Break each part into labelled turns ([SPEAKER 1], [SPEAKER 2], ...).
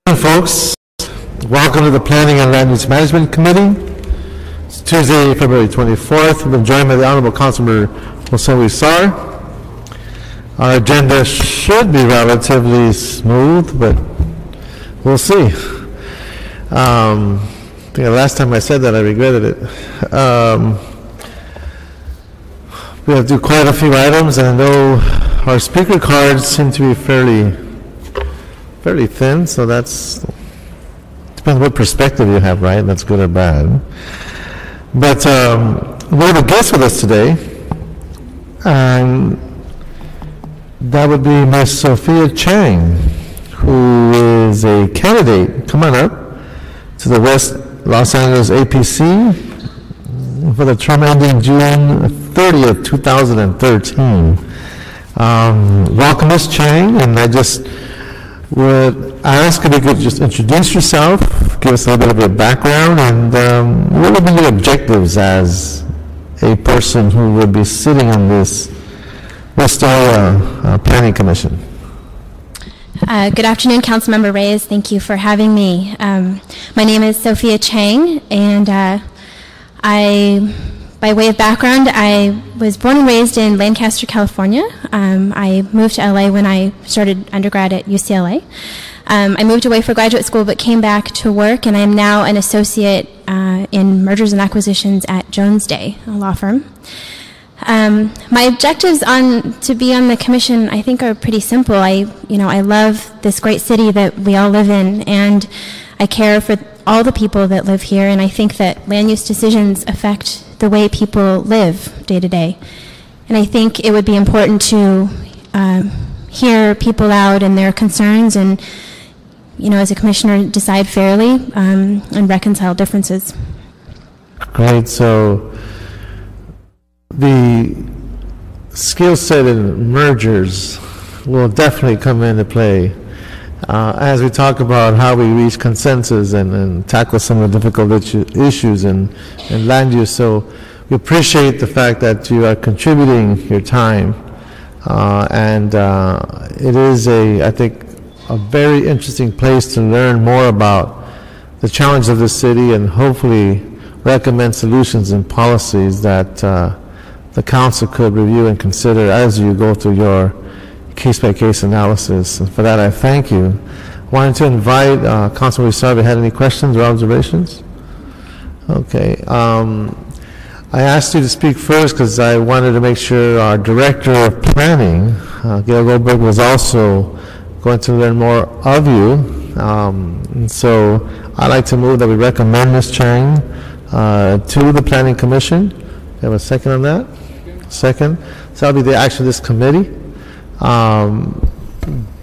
[SPEAKER 1] Folks, welcome to the Planning and Land Use Management Committee. It's Tuesday, February 24th. We've been joined by the Honorable Councilmember Jose Sar. Our agenda should be relatively smooth, but we'll see. I think the last time I said that, I regretted it. We have to do quite a few items, and I know our speaker cards seem to be fairly thin, so that's depends what perspective you have, right? That's good or bad. But we have a guest with us today, and that would be Ms. Sophia Chang, who is a candidate. Come on up to the West Los Angeles APC for the term ending June 30th, 2013. Welcome, Ms. Chang, and I just would ask if you could just introduce yourself, give us a little bit of your background, and what would be your objectives as a person who would be sitting on this West Area Planning Commission.
[SPEAKER 2] Good afternoon, Councilmember Reyes. Thank you for having me. My name is Sophia Chang, and by way of background, I was born and raised in Lancaster, California. I moved to LA when I started undergrad at UCLA. I moved away for graduate school but came back to work, and I'm now an associate in mergers and acquisitions at Jones Day, a law firm. My objectives to be on the commission, I think, are pretty simple. I love this great city that we all live in, and I care for all the people that live here, and I think that land use decisions affect the way people live day to day. And I think it would be important to hear people out and their concerns, and as a commissioner, decide fairly and reconcile differences.
[SPEAKER 1] Great. So the skill set in mergers will definitely come into play as we talk about how we reach consensus and tackle some of the difficult issues in land use. So we appreciate the fact that you are contributing your time, and it is I think, a very interesting place to learn more about the challenge of the city and hopefully recommend solutions and policies that the council could review and consider as you go through your case-by-case analysis. And for that, I thank you. Wanted to invite Councilman Sar if you had any questions or observations. Okay. I asked you to speak first because I wanted to make sure our Director of Planning, Gail Goldberg, was also going to learn more of you. And so I'd like to move that we recommend Ms. Chang to the Planning Commission. You have a second on that? Second. So that'll be the action of this committee.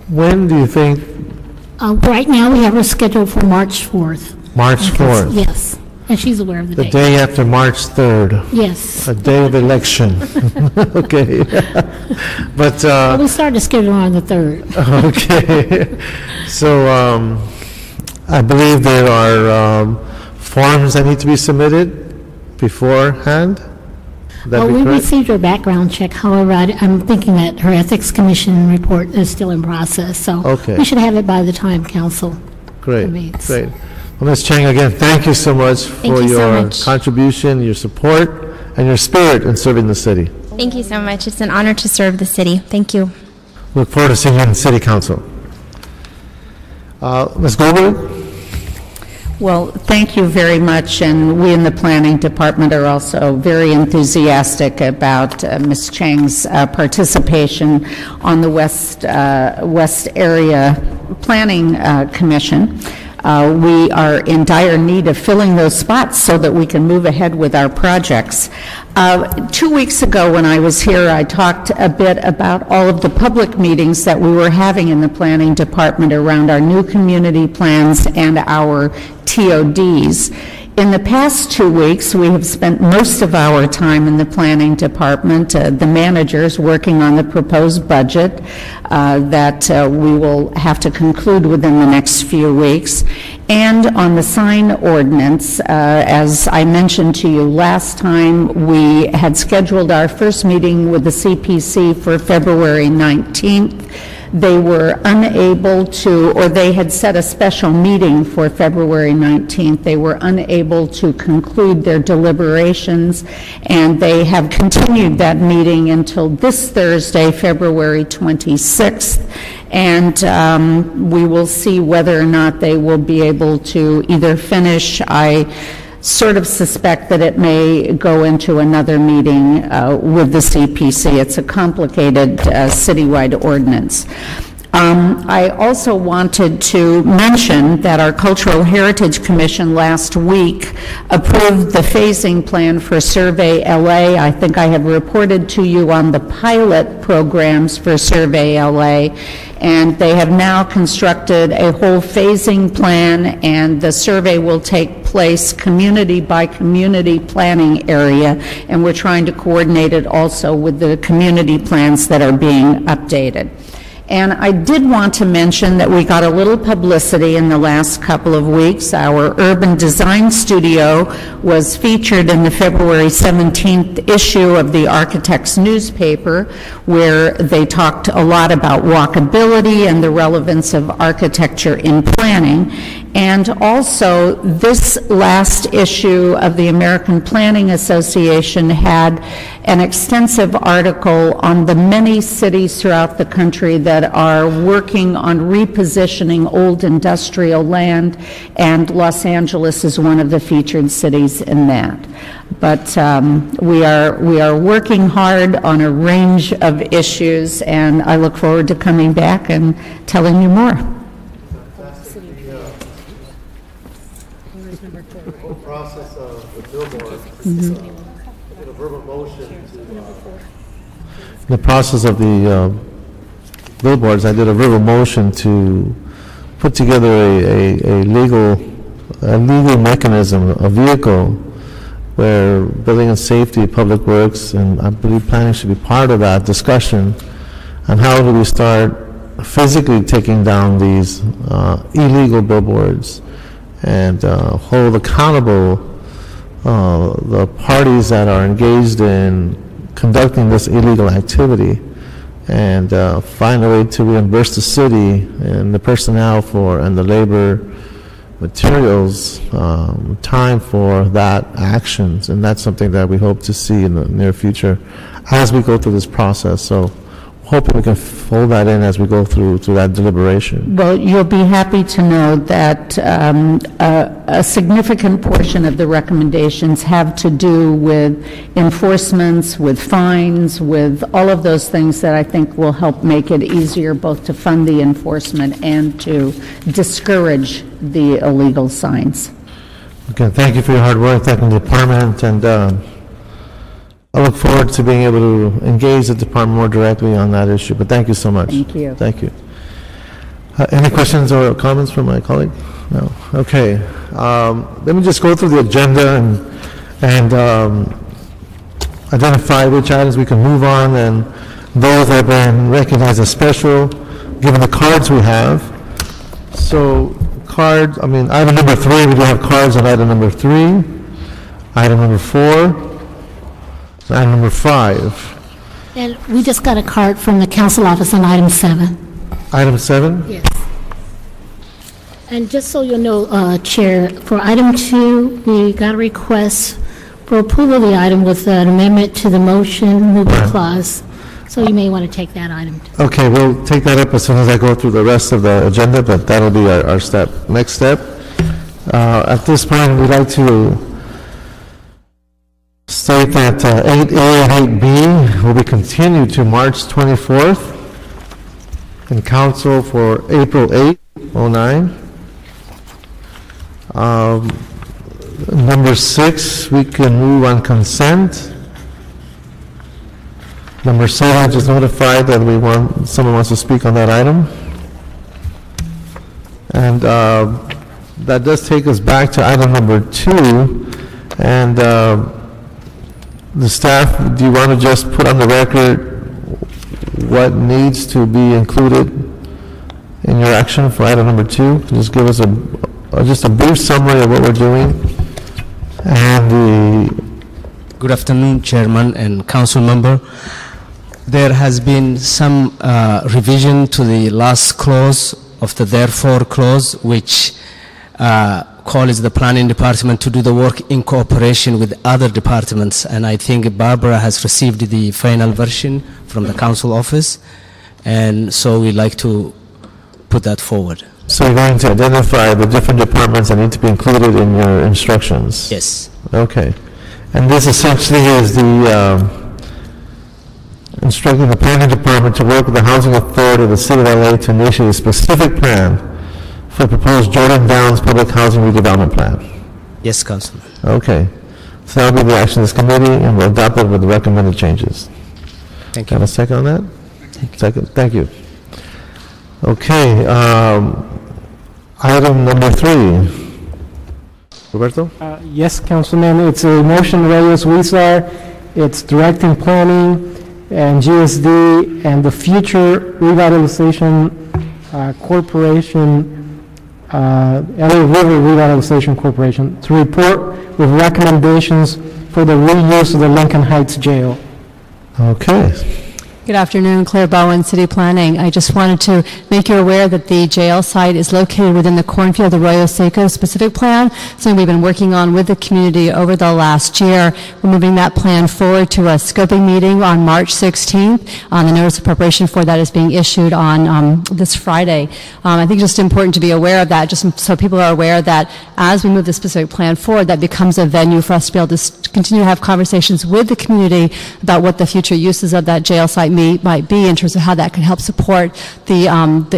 [SPEAKER 1] When do you think?
[SPEAKER 3] Right now we have her scheduled for March 4th.
[SPEAKER 1] March 4th?
[SPEAKER 3] Yes. And she's aware of the date.
[SPEAKER 1] The day after March 3rd.
[SPEAKER 3] Yes.
[SPEAKER 1] A day of election. Okay. But
[SPEAKER 3] we started to schedule on the 3rd.
[SPEAKER 1] Okay. So I believe there are forms that need to be submitted beforehand.
[SPEAKER 3] Well, we received her background check. However, I'm thinking that her Ethics Commission report is still in process. So we should have it by the time council meets. Great.
[SPEAKER 1] Well, Ms. Chang, again, thank you so much for your contribution, your support, and your spirit in serving the city.
[SPEAKER 2] Thank you so much. It's an honor to serve the city. Thank you.
[SPEAKER 1] Look forward to seeing you in the City Council. Ms. Goldberg?
[SPEAKER 4] Well, thank you very much, and we in the Planning Department are also very enthusiastic about Ms. Chang's participation on the West Area Planning Commission. We are in dire need of filling those spots so that we can move ahead with our projects. 2 weeks ago when I was here, I talked a bit about all of the public meetings that we were having in the Planning Department around our new community plans and our TODs. In the past 2 weeks, we have spent most of our time in the Planning Department, the managers working on the proposed budget that we will have to conclude within the next few weeks, and on the sign ordinance. As I mentioned to you last time, we had scheduled our first meeting with the CPC for February 19th. they were unable to, or they had set a special meeting for February 19th. They were unable to conclude their deliberations, and they have continued that meeting until this Thursday, February 26th. And we will see whether or not they will be able to either finish. I sort of suspect that it may go into another meeting with the CPC. It's a complicated citywide ordinance. I also wanted to mention that our Cultural Heritage Commission last week approved the phasing plan for Survey LA. I think I have reported to you on the pilot programs for Survey LA, and they have now constructed a whole phasing plan, and the survey will take place community by community planning area, and we're trying to coordinate it also with the community plans that are being updated. And I did want to mention that we got a little publicity in the last couple of weeks. Our urban design studio was featured in the February 17th issue of the Architect's newspaper, where they talked a lot about walkability and the relevance of architecture in planning. And also, this last issue of the American Planning Association had an extensive article on the many cities throughout the country that are working on repositioning old industrial land, and Los Angeles is one of the featured cities in that. But we are working hard on a range of issues, and I look forward to coming back and telling you more.
[SPEAKER 1] The process of the billboard, a verbal motion the process of the billboards, I did a verbal motion to put together a legal mechanism, a vehicle where building and safety, public works, and I believe planning should be part of that discussion on how do we start physically taking down these illegal billboards and hold accountable the parties that are engaged in conducting this illegal activity, and find a way to reimburse the city and the personnel and the labor, materials, time for that actions. And that's something that we hope to see in the near future as we go through this process. So hoping we can fold that in as we go through that deliberation.
[SPEAKER 4] Well, you'll be happy to know that a significant portion of the recommendations have to do with enforcements, with fines, with all of those things that I think will help make it easier both to fund the enforcement and to discourage the illegal signs.
[SPEAKER 1] Okay, thank you for your hard work. Thank the department, and I look forward to being able to engage the department more directly on that issue, but thank you so much.
[SPEAKER 4] Thank you.
[SPEAKER 1] Thank you. Any questions or comments from my colleague? No. Okay. Let me just go through the agenda and identify which items we can move on, and those that have been recognized as special, given the cards we have. So cards, item number 3, we do have cards on item number 3, item number 4, item number 5.
[SPEAKER 3] And we just got a card from the council office on item 7.
[SPEAKER 1] Item 7?
[SPEAKER 3] Yes. And just so you'll know, Chair, for item 2, we got a request for approval of the item with an amendment to the motion moving clause. So you may want to take that item.
[SPEAKER 1] Okay, we'll take that up as soon as I go through the rest of the agenda, but that'll be our next step. At this point, we'd like to state that 8A and 8B will be continued to March 24th in council for April 8, 09. Number 6, we can move on consent. Number 7, I just notified that someone wants to speak on that item. And that does take us back to item number 2, and the staff, do you want to just put on the record what needs to be included in your action for item number 2? Just give us just a brief summary of what we're doing. And
[SPEAKER 5] Good afternoon, Chairman and Council Member. there has been some revision to the last clause of the therefore clause, which calls the planning department to do the work in cooperation with other departments. And I think Barbara has received the final version from the council office. And so we'd like to put that forward.
[SPEAKER 1] So you're going to identify the different departments that need to be included in your instructions?
[SPEAKER 5] Yes.
[SPEAKER 1] Okay. And this essentially is the instructing the planning department to work with the housing authority of the city of LA to initiate a specific plan for the proposed Jordan Downs public housing redevelopment plan.
[SPEAKER 5] Yes, Councilman.
[SPEAKER 1] Okay. So that will be the action of this committee, and we'll adopt it with the recommended changes.
[SPEAKER 5] Thank you.
[SPEAKER 1] Have a second on that? Second. Thank you. Okay. Item number 3. Roberto?
[SPEAKER 6] Yes, Councilman. It's a motion Reyes Huizar. It's directing planning and GSD and the Future Revitalization Corporation, LA River Revitalization Corporation, to report with recommendations for the reuse of the Lincoln Heights Jail.
[SPEAKER 1] Okay.
[SPEAKER 7] Good afternoon, Claire Bowen, City Planning. I just wanted to make you aware that the jail site is located within the Cornfield Arroyo Seco specific plan, something we've been working on with the community over the last year. We're moving that plan forward to a scoping meeting on March 16th. The notice of preparation for that is being issued on this Friday. I think it's just important to be aware of that, just so people are aware that as we move the specific plan forward, that becomes a venue for us to be able to continue to have conversations with the community about what the future uses of that jail site might be in terms of how that can help support the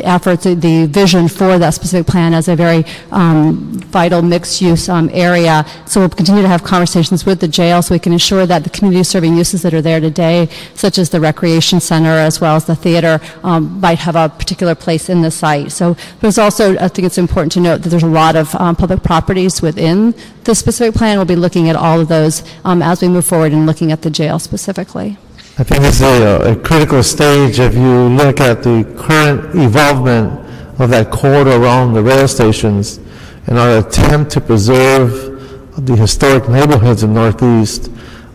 [SPEAKER 7] efforts, the vision for that specific plan as a very vital mixed-use area. So we'll continue to have conversations with the jail so we can ensure that the community-serving uses that are there today, such as the recreation center as well as the theater, might have a particular place in the site. So there's also, I think it's important to note that there's a lot of public properties within the specific plan. We'll be looking at all of those as we move forward and looking at the jail specifically.
[SPEAKER 1] I think this is a critical stage if you look at the current evolvement of that corridor around the rail stations and our attempt to preserve the historic neighborhoods in Northeast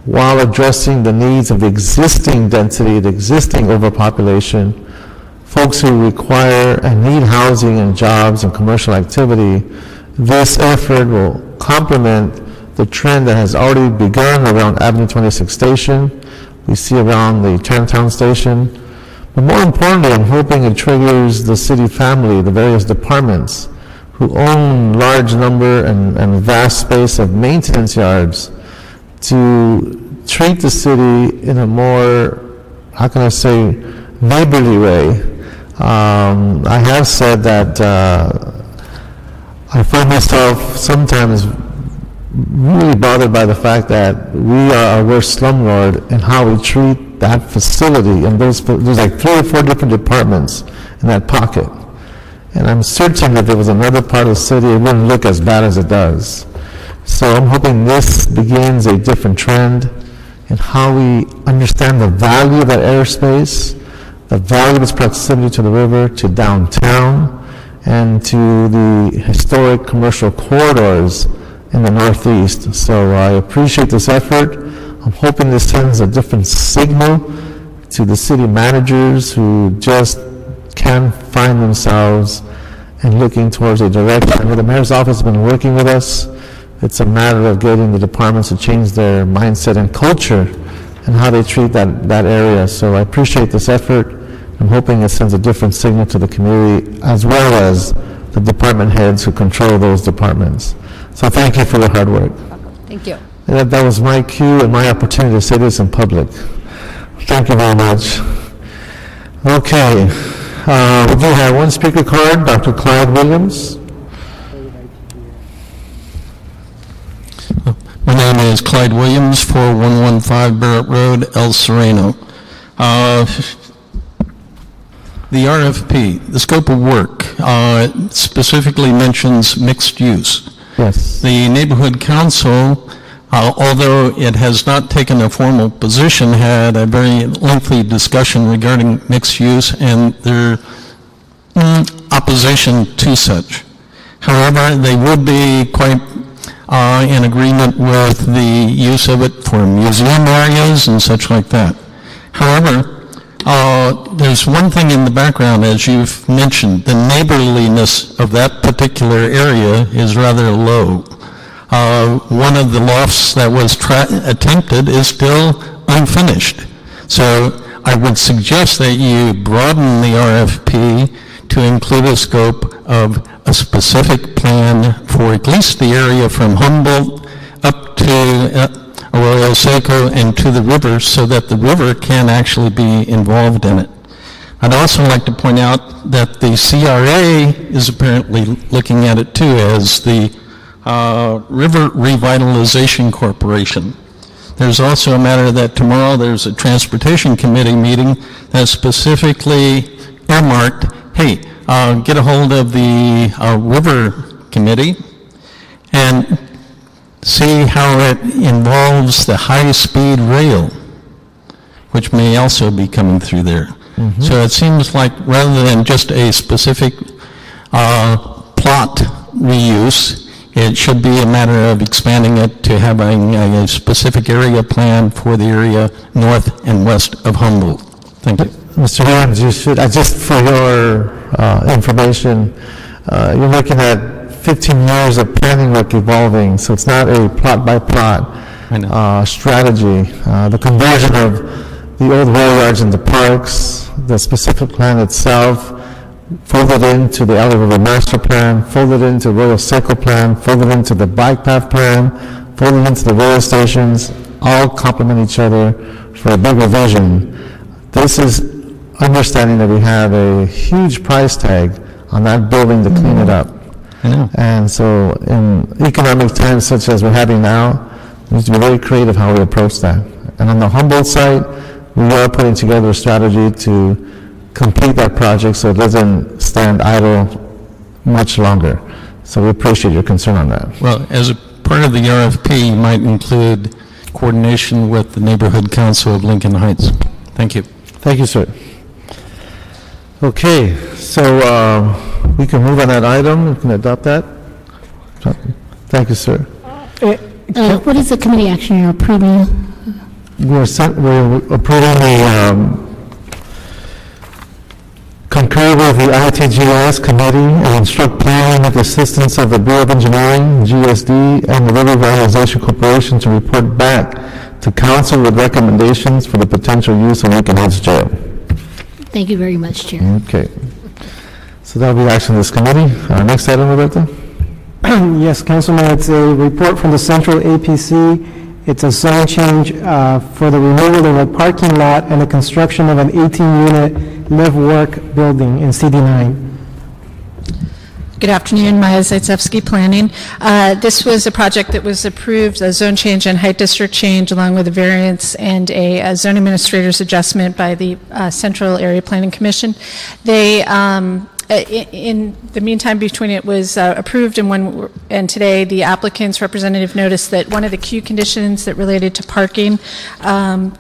[SPEAKER 1] while addressing the needs of the existing density, the existing overpopulation, folks who require and need housing and jobs and commercial activity. This effort will complement the trend that has already begun around Avenue 26 Station. We see around the Chinatown Station. But more importantly, I'm hoping it triggers the city family, the various departments who own large number and vast space of maintenance yards to treat the city in a more, how can I say, neighborly way. I have said that I find myself sometimes really bothered by the fact that we are our worst slumlord and how we treat that facility. And there's like 3 or 4 different departments in that pocket. And I'm certain that if there was another part of the city, it wouldn't look as bad as it does. So I'm hoping this begins a different trend in how we understand the value of that airspace, the value of its proximity to the river, to downtown, and to the historic commercial corridors in the Northeast. So I appreciate this effort. I'm hoping this sends a different signal to the city managers who just can't find themselves and looking towards a direction. The mayor's office has been working with us. It's a matter of getting the departments to change their mindset and culture and how they treat that area. So I appreciate this effort. I'm hoping it sends a different signal to the community as well as the department heads who control those departments. So thank you for your hard work.
[SPEAKER 7] Thank you.
[SPEAKER 1] And that was my cue and my opportunity to say this in public. Thank you very much. Okay. We do have one speaker card, Dr. Clyde Williams.
[SPEAKER 8] My name is Clyde Williams, 4115 Barrett Road, El Sereno. The RFP, the scope of work, specifically mentions mixed use.
[SPEAKER 1] Yes.
[SPEAKER 8] The neighborhood council, although it has not taken a formal position, had a very lengthy discussion regarding mixed use and their opposition to such. However, they would be quite in agreement with the use of it for museum areas and such like that. However, there's one thing in the background, as you've mentioned, the neighborliness of that particular area is rather low. One of the lofts that was attempted is still unfinished. So I would suggest that you broaden the RFP to include a scope of a specific plan for at least the area from Humboldt up to Arroyo Seco and to the river, so that the river can actually be involved in it. I'd also like to point out that the CRA is apparently looking at it too as the River Revitalization Corporation. There's also a matter that tomorrow there's a Transportation Committee meeting that's specifically earmarked, hey, get a hold of the River Committee and see how it involves the high-speed rail, which may also be coming through there. Mm-hmm. So it seems like rather than just a specific plot reuse, it should be a matter of expanding it to having a specific area plan for the area north and west of Humboldt. Thank you.
[SPEAKER 1] Mr. Williams, you should, just for your information, you're looking at 15 years of planning work evolving, so it's not a plot-by-plot strategy. The conversion of the old rail yards into parks, the specific plan itself, folded into the Alley River Master Plan, folded into the Arroyo Seco Plan, folded into the Bike Path Plan, folded into the rail stations, all complement each other for a bigger vision. This is understanding that we have a huge price tag on that building to clean it up. And so in economic times such as we're having now, we need to be very creative how we approach that. And on the Humboldt site, we are putting together a strategy to complete that project so it doesn't stand idle much longer. So we appreciate your concern on that.
[SPEAKER 8] Well, as a part of the RFP, you might include coordination with the Neighborhood Council of Lincoln Heights. Thank you.
[SPEAKER 1] Thank you, sir. Okay, so we can move on that item. We can adopt that. Thank you, sir.
[SPEAKER 3] What is the committee action you're approving?
[SPEAKER 1] We're approving the concur with the ITGS committee and instruct planning with the assistance of the Bureau of Engineering, GSD, and the River Revitalization Corporation to report back to council with recommendations for the potential use of Lincoln Heights Jail.
[SPEAKER 3] Thank you very much, Chair.
[SPEAKER 1] Okay. So that will be the action of this committee. Next item, Roberto.
[SPEAKER 6] Yes, Councilman, it's a report from the Central APC. It's a zone change for the removal of a parking lot and the construction of an 18-unit live-work building in CD9.
[SPEAKER 9] Good afternoon, Maya Zaitsevsky, Planning. This was a project that was approved, a zone change and height district change, along with a variance and a zone administrator's adjustment by the Central Area Planning Commission. They in the meantime between it was approved and today the applicant's representative noticed that one of the queue conditions that related to parking,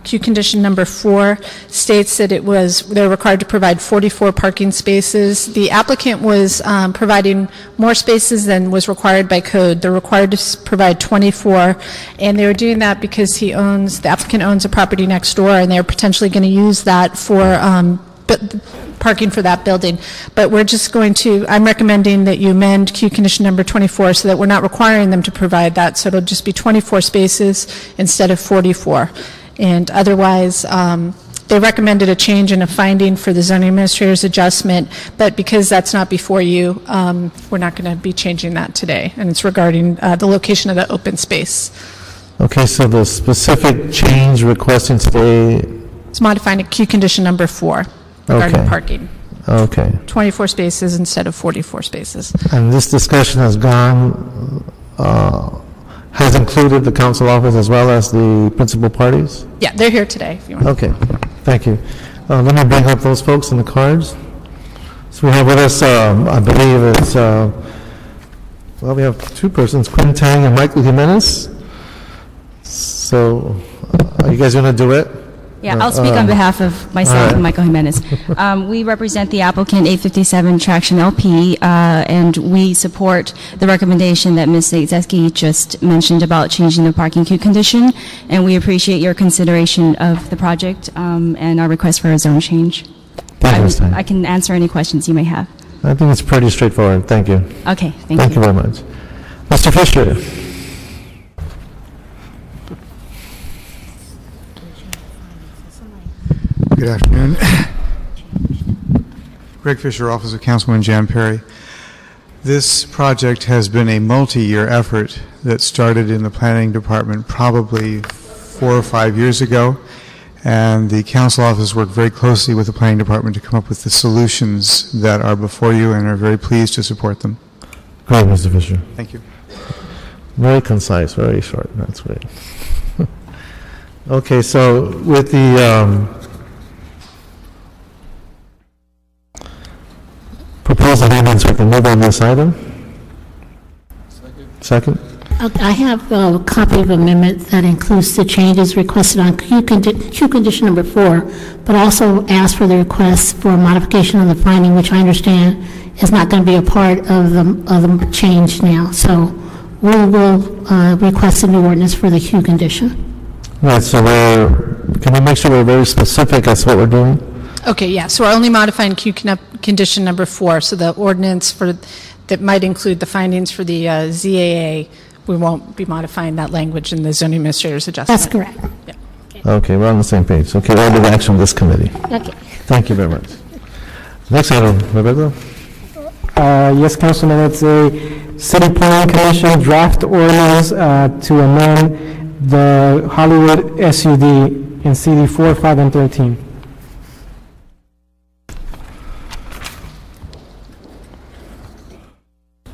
[SPEAKER 9] queue condition number 4, states that they're required to provide 44 parking spaces. The applicant was providing more spaces than was required by code. They're required to provide 24, and they were doing that because the applicant owns a property next door, and they're potentially going to use that for parking for that building. But I'm recommending that you amend queue condition number 24 so that we're not requiring them to provide that, so it'll just be 24 spaces instead of 44. And otherwise, they recommended a change in a finding for the zoning administrator's adjustment, but because that's not before you, we're not going to be changing that today, and it's regarding the location of the open space.
[SPEAKER 1] Okay, so the specific change requesting today
[SPEAKER 9] is modifying queue condition number 4. Regarding parking.
[SPEAKER 1] Okay.
[SPEAKER 9] 24 spaces instead of 44 spaces.
[SPEAKER 1] And this discussion has has included the council office as well as the principal parties?
[SPEAKER 9] Yeah, they're here today if you want.
[SPEAKER 1] Okay, thank you. Let me bring up those folks in the cards. So we have with us, I believe it's, we have two persons, Quinn Tang and Michael Jimenez. So, are you guys going to do it?
[SPEAKER 10] Yeah, I'll speak on behalf of myself and Michael Jimenez. We represent the applicant 857 Traction LP, and we support the recommendation that Ms. Zaitzeski just mentioned about changing the parking queue condition, and we appreciate your consideration of the project and our request for a zone change. I can answer any questions you may have.
[SPEAKER 1] I think it's pretty straightforward. Thank you.
[SPEAKER 10] Okay, thank you.
[SPEAKER 1] Thank you very much. Mr. Fisher.
[SPEAKER 11] Good afternoon. Greg Fisher, Office of Councilman Jan Perry. This project has been a multi-year effort that started in the planning department probably 4 or 5 years ago, and the council office worked very closely with the planning department to come up with the solutions that are before you, and are very pleased to support them.
[SPEAKER 1] Great, Mr. Fisher.
[SPEAKER 11] Thank you.
[SPEAKER 1] Very concise, very short. That's great. Okay, so with the proposed amendments, we can move on this item. Second.
[SPEAKER 3] I have a copy of amendment that includes the changes requested on queue condition number 4, but also asked for the request for modification of the finding, which I understand is not going to be a part of the change now. So we will request a new ordinance for the queue condition.
[SPEAKER 1] Right, so can we make sure we're very specific as to what we're doing?
[SPEAKER 9] Okay, yeah, so we're only modifying queue condition number 4, so the ordinance that might include the findings for the ZAA, we won't be modifying that language in the zoning administrator's adjustment.
[SPEAKER 3] That's correct.
[SPEAKER 9] Yeah.
[SPEAKER 1] Okay, we're on the same page. Okay, we'll do the action of this committee.
[SPEAKER 3] Okay.
[SPEAKER 1] Thank you very much. Next item, Roberto.
[SPEAKER 6] Yes, Councilman, it's a City Planning Commission draft ordinance to amend the Hollywood SUD in CD 4, 5, and 13.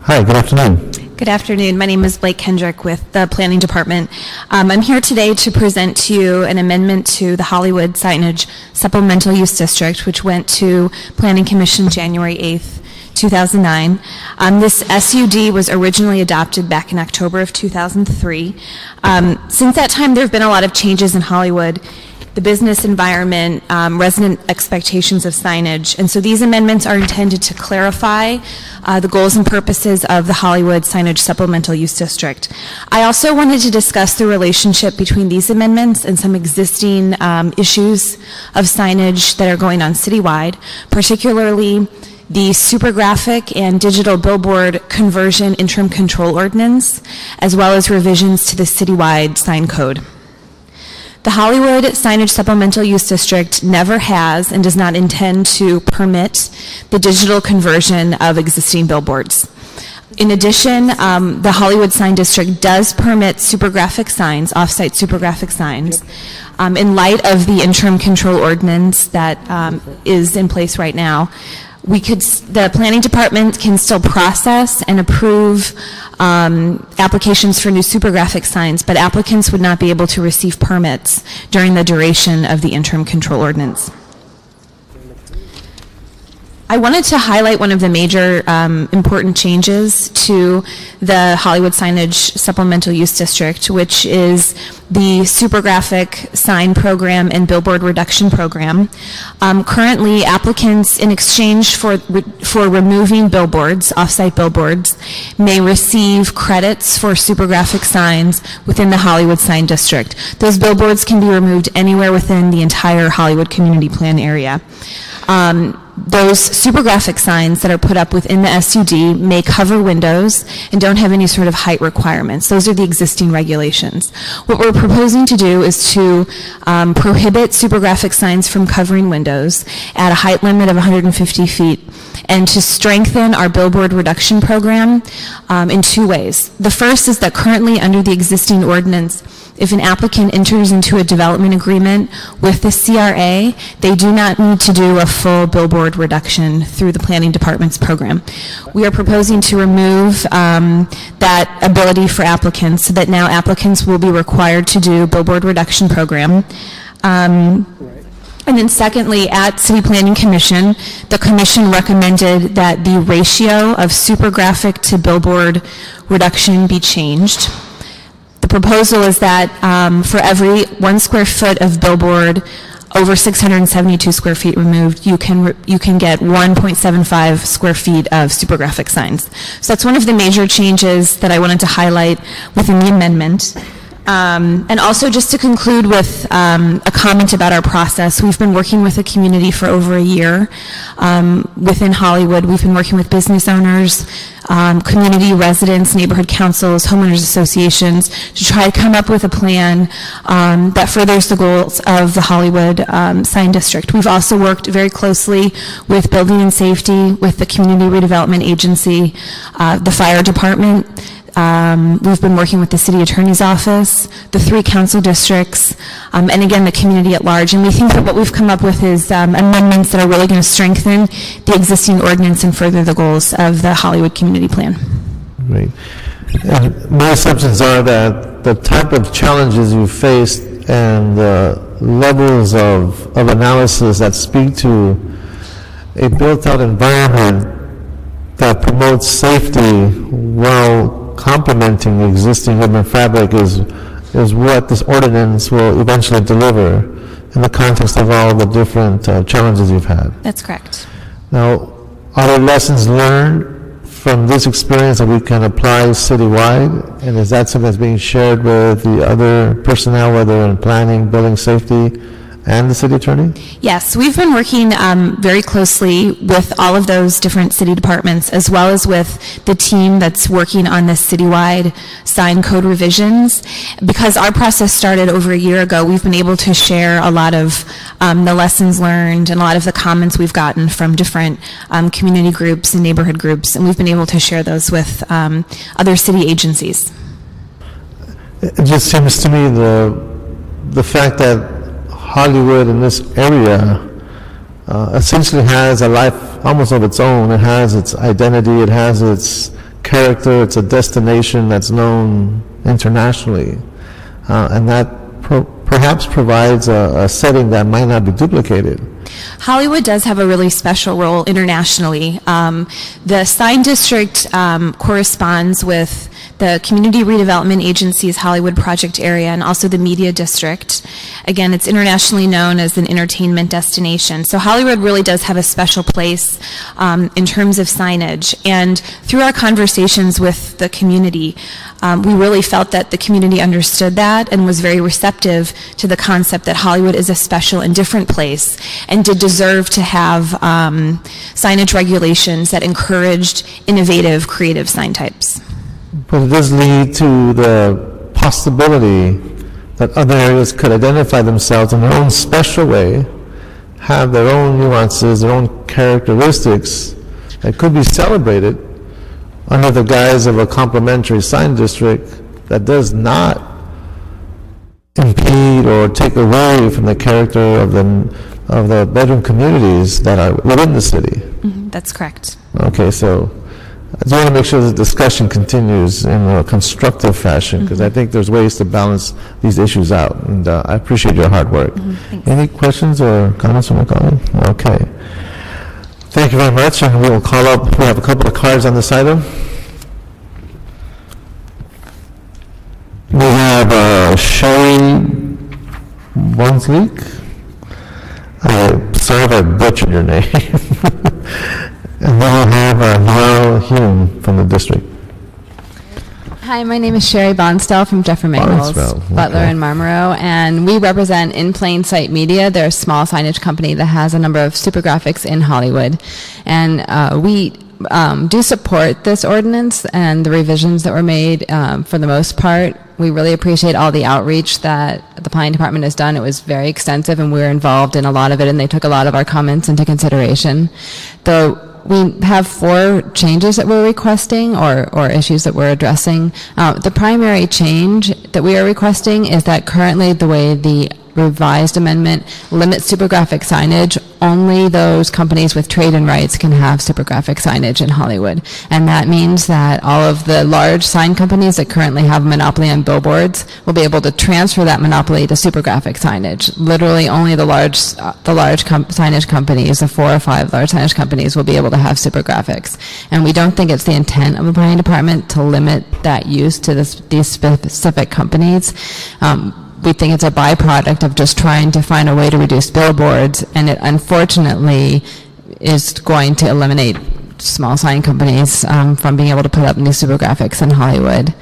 [SPEAKER 1] Hi, good afternoon.
[SPEAKER 12] Good afternoon. My name is Blake Kendrick with the Planning Department. I'm here today to present to you an amendment to the Hollywood Signage Supplemental Use District, which went to Planning Commission January 8th, 2009. This SUD was originally adopted back in October of 2003. Since that time, there have been a lot of changes in Hollywood, the business environment, resident expectations of signage. And so these amendments are intended to clarify the goals and purposes of the Hollywood Signage Supplemental Use District. I also wanted to discuss the relationship between these amendments and some existing issues of signage that are going on citywide, particularly the supergraphic and digital billboard conversion interim control ordinance, as well as revisions to the citywide sign code. The Hollywood Signage Supplemental Use District never has and does not intend to permit the digital conversion of existing billboards. In addition, the Hollywood Sign District does permit supergraphic signs, off-site supergraphic signs, in light of the interim control ordinance that is in place right now. The planning department can still process and approve applications for new supergraphic signs, but applicants would not be able to receive permits during the duration of the interim control ordinance. I wanted to highlight one of the major important changes to the Hollywood Signage Supplemental Use District, which is the supergraphic sign program and billboard reduction program. Currently, applicants, in exchange for removing billboards, off-site billboards, may receive credits for supergraphic signs within the Hollywood Sign District. Those billboards can be removed anywhere within the entire Hollywood Community Plan area. Those supergraphic signs that are put up within the SUD may cover windows and don't have any sort of height requirements. Those are the existing regulations. What we're proposing to do is to prohibit supergraphic signs from covering windows at a height limit of 150 feet and to strengthen our billboard reduction program in 2 ways. The first is that currently under the existing ordinance, if an applicant enters into a development agreement with the CRA, they do not need to do a full billboard reduction through the planning department's program. We are proposing to remove that ability for applicants so that now applicants will be required to do billboard reduction program. And then secondly, at City Planning Commission, the commission recommended that the ratio of supergraphic to billboard reduction be changed. The proposal is that for every 1 square foot of billboard over 672 square feet removed, you can get 1.75 square feet of super graphic signs. So that's one of the major changes that I wanted to highlight within the amendment. And also just to conclude with a comment about our process, we've been working with the community for over a year. Within Hollywood, we've been working with business owners, community residents, neighborhood councils, homeowners associations to try to come up with a plan that furthers the goals of the Hollywood sign district. We've also worked very closely with building and safety, with the community redevelopment agency, the fire department. We've been working with the city attorney's office, the 3 council districts, and again, the community at large. And we think that what we've come up with is amendments that are really going to strengthen the existing ordinance and further the goals of the Hollywood Community Plan.
[SPEAKER 1] Great. And my assumptions are that the type of challenges you faced and the levels of analysis that speak to a built-out environment that promotes safety while complementing the existing urban fabric is what this ordinance will eventually deliver in the context of all the different challenges you've had.
[SPEAKER 12] That's correct.
[SPEAKER 1] Now, are there lessons learned from this experience that we can apply citywide? And is that something that's being shared with the other personnel, whether in planning, building safety, and the city attorney?
[SPEAKER 12] Yes, we've been working very closely with all of those different city departments, as well as with the team that's working on this citywide sign code revisions. Because our process started over a year ago, we've been able to share a lot of the lessons learned and a lot of the comments we've gotten from different community groups and neighborhood groups, and we've been able to share those with other city agencies.
[SPEAKER 1] It just seems to me the fact that Hollywood in this area essentially has a life almost of its own. It has its identity, it has its character, it's a destination that's known internationally. And that perhaps provides a setting that might not be duplicated.
[SPEAKER 12] Hollywood does have a really special role internationally. The sign district corresponds with the Community Redevelopment Agency's Hollywood Project Area and also the Media District. Again, it's internationally known as an entertainment destination. So Hollywood really does have a special place in terms of signage. And through our conversations with the community, we really felt that the community understood that and was very receptive to the concept that Hollywood is a special and different place and did deserve to have signage regulations that encouraged innovative, creative sign types.
[SPEAKER 1] But it does lead to the possibility that other areas could identify themselves in their own special way, have their own nuances, their own characteristics that could be celebrated under the guise of a complementary sign district that does not impede or take away from the character of the bedroom communities that are within the city.
[SPEAKER 12] Mm-hmm, that's correct.
[SPEAKER 1] Okay, so I just want to make sure the discussion continues in a constructive fashion, because I think there's ways to balance these issues out, and I appreciate your hard work. Any questions or comments from my colleague? Okay. Thank you very much, and we'll call up, we have a couple of cards on this item. We have Sherry Brunswick. I'm sorry if I butchered your name. And then we'll have Laurel Hume from the district.
[SPEAKER 13] Hi, my name is Sherry Bonsdell from Jeffrey Mangles, Butler and Marlboro, and we represent In Plain Sight Media. They're a small signage company that has a number of super graphics in Hollywood. And we do support this ordinance and the revisions that were made for the most part. We really appreciate all the outreach that the planning department has done. It was very extensive, and we were involved in a lot of it, and they took a lot of our comments into consideration. We have 4 changes that we're requesting, or issues that we're addressing. The primary change that we are requesting is that currently the way the revised amendment limits super graphic signage, only those companies with trade-in rights can have super graphic signage in Hollywood. And that means that all of the large sign companies that currently have a monopoly on billboards will be able to transfer that monopoly to super graphic signage. Literally only the large signage companies, the 4 or 5 large signage companies, will be able to have super graphics. And we don't think it's the intent of the planning department to limit that use to these specific companies. we think it's a byproduct of just trying to find a way to reduce billboards, and it unfortunately is going to eliminate small sign companies from being able to put up new supergraphics in Hollywood.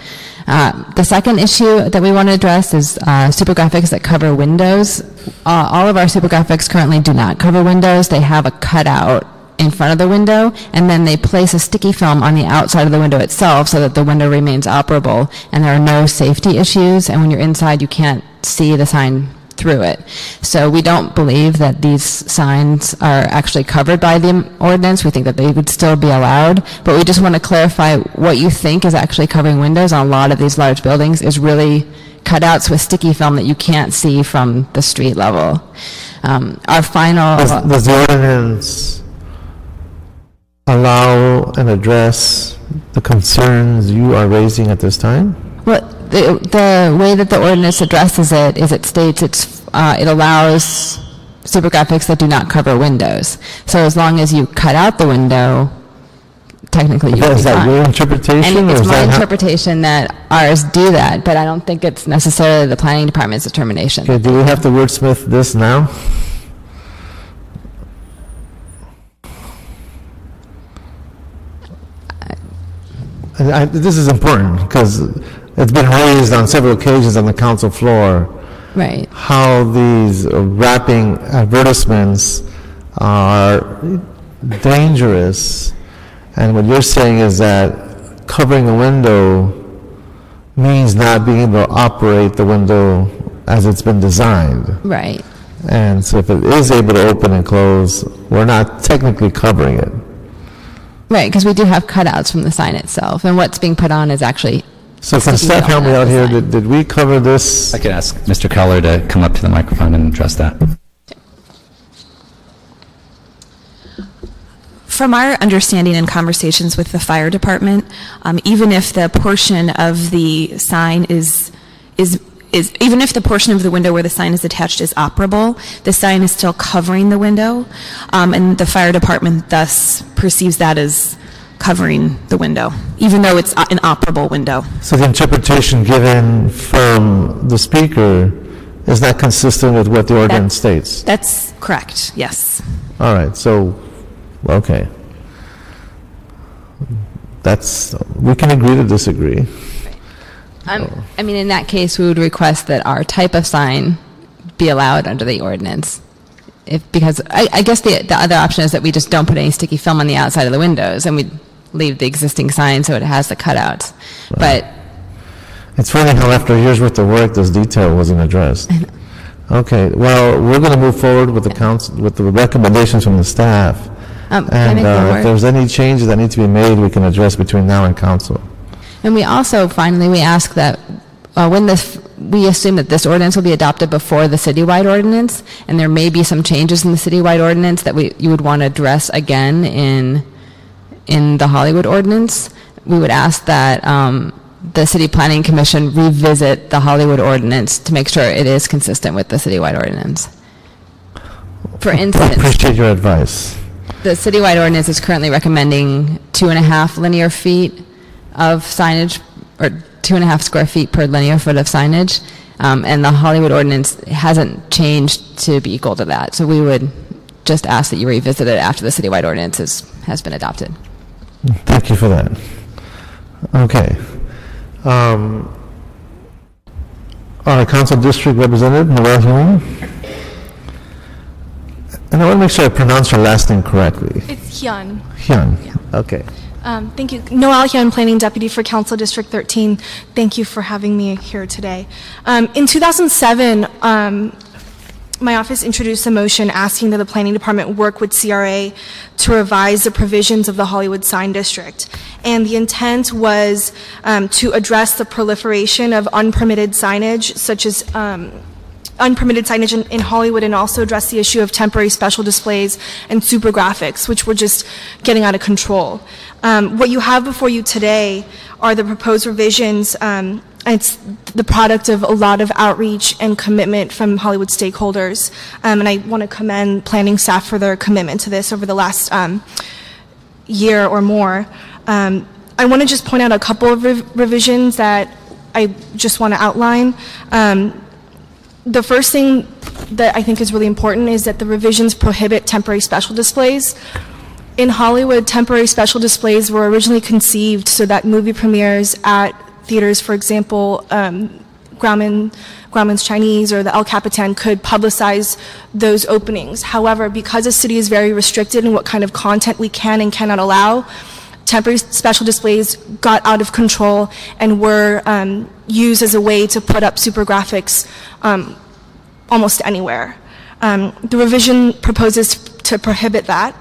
[SPEAKER 13] The second issue that we want to address is supergraphics that cover windows. All of our supergraphics currently do not cover windows. They have a cutout in front of the window, and then they place a sticky film on the outside of the window itself so that the window remains operable, and there are no safety issues, and when you're inside you can't see the sign through it. So we don't believe that these signs are actually covered by the ordinance. We think that they would still be allowed, but we just want to clarify what you think is actually covering windows on a lot of these large buildings is really cutouts with sticky film that you can't see from the street level. Our final...
[SPEAKER 1] Does the ordinance allow and address the concerns you are raising at this time?
[SPEAKER 13] Well, the way that the ordinance addresses it is it states it allows supergraphics that do not cover windows. So as long as you cut out the window, technically you would be fine.
[SPEAKER 1] Is that your interpretation?
[SPEAKER 13] And it's my interpretation that ours do that, but I don't think it's necessarily the planning department's determination.
[SPEAKER 1] Okay, do we have to wordsmith this now? This is important because it's been raised on several occasions on the council floor.
[SPEAKER 13] Right.
[SPEAKER 1] How these wrapping advertisements are dangerous, and what you're saying is that covering a window means not being able to operate the window as it's been designed.
[SPEAKER 13] Right.
[SPEAKER 1] And so if it is able to open and close, we're not technically covering it.
[SPEAKER 13] Right, because we do have cutouts from the sign itself, and what's being put on is actually...
[SPEAKER 1] So can staff help me out here? Did we cover this?
[SPEAKER 14] I can ask Mr. Keller to come up to the microphone and address that.
[SPEAKER 12] From our understanding and conversations with the fire department, even if the portion of the sign even if the portion of the window where the sign is attached is operable, the sign is still covering the window, and the fire department thus perceives that as covering the window, even though it's an operable window.
[SPEAKER 1] So the interpretation given from the speaker is not consistent with what the ordinance states?
[SPEAKER 12] That's correct, yes.
[SPEAKER 1] All right, so, okay. We can agree to disagree.
[SPEAKER 13] I mean, in that case, we would request that our type of sign be allowed under the ordinance. Because I guess the other option is that we just don't put any sticky film on the outside of the windows, and we leave the existing sign so it has the cutouts. Right. But
[SPEAKER 1] it's funny how after years worth of work, this detail wasn't addressed. Okay, well, we're going to move forward with the council, with the recommendations from the staff. And if there's any changes that need to be made, we can address between now and council.
[SPEAKER 13] And we also, finally, we ask that we assume that this ordinance will be adopted before the citywide ordinance, and there may be some changes in the citywide ordinance that you would want to address again in the Hollywood ordinance. We would ask that the City Planning Commission revisit the Hollywood ordinance to make sure it is consistent with the citywide ordinance. For instance,
[SPEAKER 1] I appreciate your advice.
[SPEAKER 13] The citywide ordinance is currently recommending 2.5 linear feet of signage, or 2.5 square feet per linear foot of signage, and the Hollywood ordinance hasn't changed to be equal to that. So we would just ask that you revisit it after the citywide ordinance has been adopted.
[SPEAKER 1] Thank you for that. Okay. Our council district representative, Noel Hyun. And I want to make sure I pronounce your last name correctly.
[SPEAKER 15] It's Hyun.
[SPEAKER 1] Hyun. Yeah. Okay.
[SPEAKER 15] Thank you. Noel Hyun, Planning Deputy for Council District 13. Thank you for having me here today. In 2007, my office introduced a motion asking that the Planning Department work with CRA to revise the provisions of the Hollywood Sign District. And the intent was to address the proliferation of unpermitted signage, such as unpermitted signage in Hollywood, and also address the issue of temporary special displays and super graphics, which were just getting out of control. What you have before you today are the proposed revisions. It's the product of a lot of outreach and commitment from Hollywood stakeholders, and I want to commend planning staff for their commitment to this over the last year or more. I want to just point out a couple of revisions that I just want to outline. The first thing that I think is really important is that the revisions prohibit temporary special displays. In Hollywood, temporary special displays were originally conceived so that movie premieres at theaters, for example, Grauman's Chinese or the El Capitan, could publicize those openings. However, because the city is very restricted in what kind of content we can and cannot allow, temporary special displays got out of control and were used as a way to put up super graphics almost anywhere. The revision proposes to prohibit that,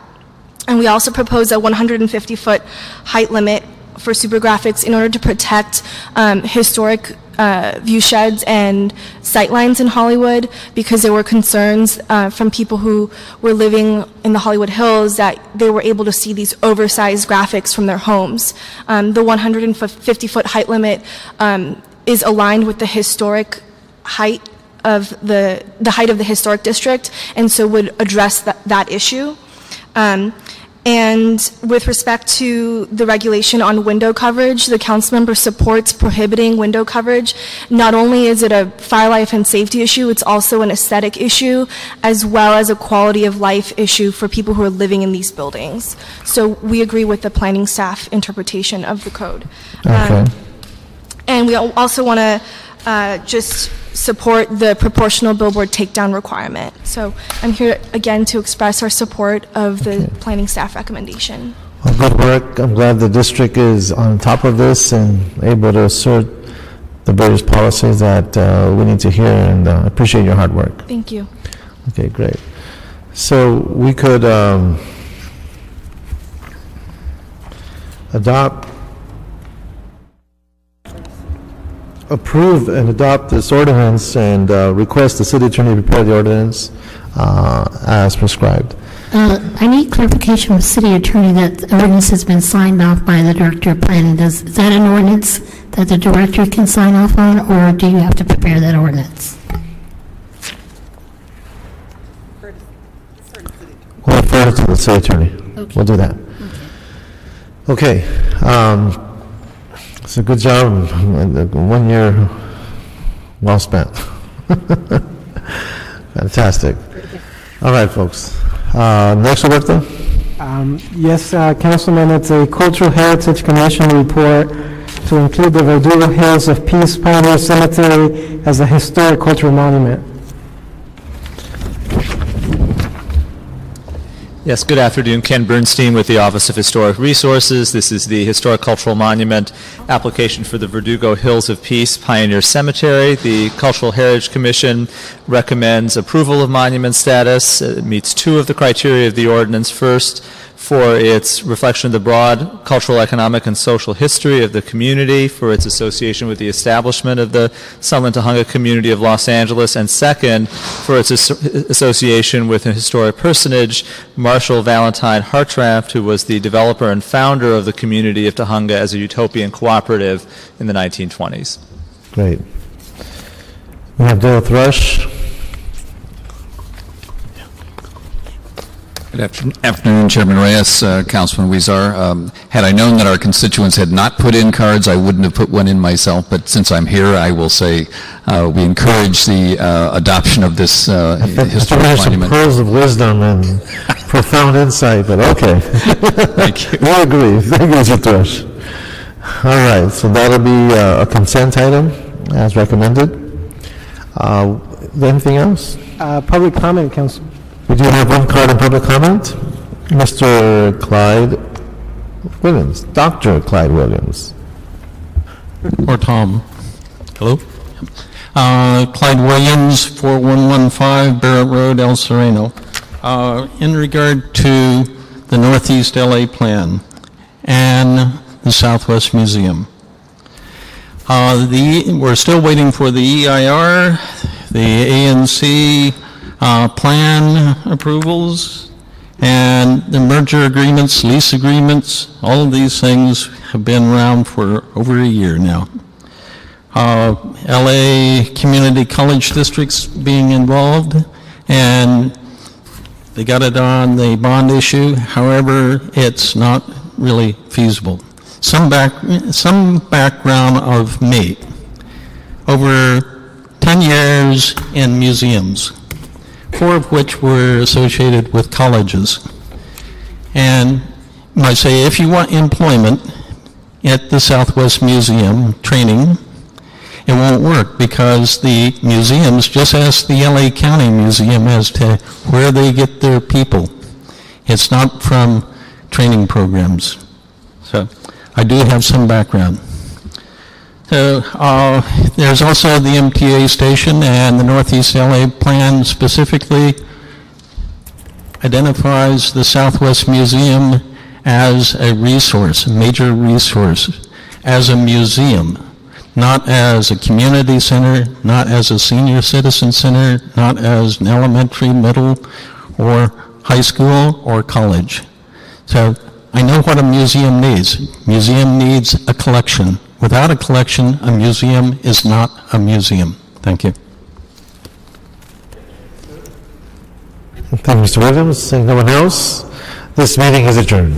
[SPEAKER 15] and we also propose a 150-foot height limit for super graphics in order to protect historic view sheds and sightlines in Hollywood, because there were concerns from people who were living in the Hollywood Hills that they were able to see these oversized graphics from their homes. The 150-foot height limit is aligned with the historic height of the height of the historic district, and so would address that issue. And with respect to the regulation on window coverage, the council member supports prohibiting window coverage. Not only is it a fire life and safety issue, it's also an aesthetic issue, as well as a quality of life issue for people who are living in these buildings. So we agree with the planning staff interpretation of the code.
[SPEAKER 1] Okay.
[SPEAKER 15] And we also want to just support the proportional billboard takedown requirement. So I'm here again to express our support of the planning staff recommendation.
[SPEAKER 1] Well, good work. I'm glad the district is on top of this and able to assert the various policies that we need to hear, and I appreciate your hard work.
[SPEAKER 15] Thank you.
[SPEAKER 1] Okay, great. So we could approve and adopt this ordinance and request the city attorney prepare the ordinance as prescribed.
[SPEAKER 3] I need clarification with city attorney that the ordinance has been signed off by the director of planning. Is that an ordinance that the director can sign off on, or do you have to prepare that ordinance?
[SPEAKER 1] We'll refer it to the city attorney. Okay. We'll do that. Okay. It's a good job. 1 year well spent. Fantastic. All right, folks. Next director?
[SPEAKER 6] Yes, Councilman, it's a Cultural Heritage Commission report to include the Verdugo Hills of Peace Pioneer Cemetery as a historic cultural monument.
[SPEAKER 16] Yes, good afternoon. Ken Bernstein with the Office of Historic Resources. This is the Historic Cultural Monument application for the Verdugo Hills of Peace Pioneer Cemetery. The Cultural Heritage Commission recommends approval of monument status. It meets two of the criteria of the ordinance. First, for its reflection of the broad cultural, economic, and social history of the community, for its association with the establishment of the Sutherland Tujunga community of Los Angeles, and second, for its association with a historic personage, Marshall Valentine Hartranft, who was the developer and founder of the community of Tujunga as a utopian cooperative in the 1920s.
[SPEAKER 1] Great. We have Dale Thrush.
[SPEAKER 17] Good afternoon, Chairman Reyes, Councilman Huizar. Had I known that our constituents had not put in cards, I wouldn't have put one in myself, but since I'm here, I will say we encourage the adoption of this historic monument.
[SPEAKER 1] Some pearls of wisdom and profound insight, but okay.
[SPEAKER 17] Thank you.
[SPEAKER 1] We'll agree. Thank you, Mr. Thrush. All right, so that'll be a consent item as recommended. Anything else?
[SPEAKER 6] Public comment, Council.
[SPEAKER 1] We do have one card in public comment. Mr. Clyde Williams, Dr. Clyde Williams.
[SPEAKER 8] Or Tom. Hello? Clyde Williams, 4115 Barrett Road, El Sereno. In regard to the Northeast LA plan and the Southwest Museum. We're still waiting for the EIR, the ANC, plan approvals, and the merger agreements, lease agreements. All of these things have been around for over a year now. LA Community College District's being involved, and they got it on the bond issue. However, it's not really feasible. Some background of me. Over 10 years, years in museums, 4 of which were associated with colleges. And I say, if you want employment at the Southwest Museum training, it won't work because the museums, just ask the LA County Museum as to where they get their people. It's not from training programs. So I do have some background. So there's also the MTA station, and the Northeast LA plan specifically identifies the Southwest Museum as a resource, a major resource, as a museum, not as a community center, not as a senior citizen center, not as an elementary, middle, or high school or college. So I know what a museum needs. Museum needs a collection. Without a collection, a museum is not a museum. Thank you.
[SPEAKER 1] Thank you, Mr. Williams. Seeing no one else, this meeting is adjourned.